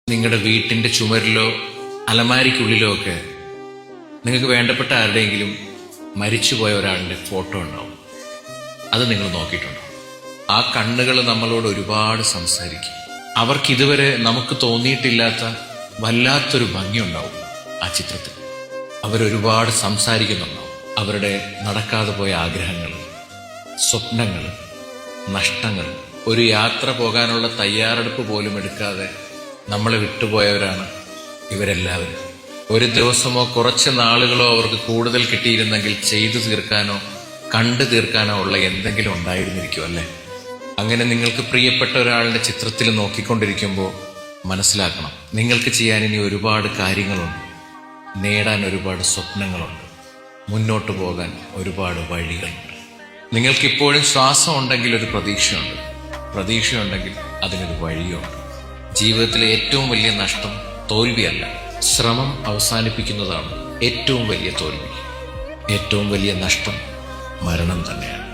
നിങ്ങളുടെ വീട്ടിൻ്റെ ചുമരിലോ അലമാരിക്കുള്ളിലോ ഒക്കെ നിങ്ങൾക്ക് വേണ്ടപ്പെട്ട ആരുടെയെങ്കിലും മരിച്ചുപോയ ഒരാളുടെ ഫോട്ടോ ഉണ്ടാവും. അത് നിങ്ങൾ നോക്കിയിട്ടുണ്ടോ? ആ കണ്ണുകൾ നമ്മളോട് ഒരുപാട് സംസാരിക്കും. അവർക്കിതുവരെ നമുക്ക് തോന്നിയിട്ടില്ലാത്ത വല്ലാത്തൊരു ഭംഗിയുണ്ടാവും ആ ചിത്രത്തിൽ. അവരൊരുപാട് സംസാരിക്കുന്നുണ്ടാവും. അവരുടെ നടക്കാതെ പോയ ആഗ്രഹങ്ങൾ, സ്വപ്നങ്ങൾ, നഷ്ടങ്ങൾ, ഒരു യാത്ര പോകാനുള്ള തയ്യാറെടുപ്പ് പോലും എടുക്കാതെ നമ്മളെ വിട്ടുപോയവരാണ് ഇവരെല്ലാവരും. ഒരു ദിവസമോ കുറച്ച് നാളുകളോ അവർക്ക് കൂടുതൽ കിട്ടിയിരുന്നെങ്കിൽ ചെയ്തു തീർക്കാനോ കണ്ടു തീർക്കാനോ ഉള്ള എന്തെങ്കിലും ഉണ്ടായിരുന്നിരിക്കും അല്ലേ? അങ്ങനെ നിങ്ങൾക്ക് പ്രിയപ്പെട്ട ഒരാളുടെ ചിത്രത്തിൽ നോക്കിക്കൊണ്ടിരിക്കുമ്പോൾ മനസ്സിലാക്കണം, നിങ്ങൾക്ക് ചെയ്യാൻ ഇനി ഒരുപാട് കാര്യങ്ങളുണ്ട്, നേടാൻ ഒരുപാട് സ്വപ്നങ്ങളുണ്ട്, മുന്നോട്ട് പോകാൻ ഒരുപാട് വഴികളുണ്ട്. നിങ്ങൾക്കിപ്പോഴും ശ്വാസം ഉണ്ടെങ്കിൽ ഒരു പ്രതീക്ഷയുണ്ട്, പ്രതീക്ഷയുണ്ടെങ്കിൽ അതിനൊരു വഴിയുണ്ട്. ജീവിതത്തിലെ ഏറ്റവും വലിയ നഷ്ടം തോൽവിയല്ല, ശ്രമം അവസാനിപ്പിക്കുന്നതാണ് ഏറ്റവും വലിയ തോൽവി. ഏറ്റവും വലിയ നഷ്ടം മരണം തന്നെയാണ്.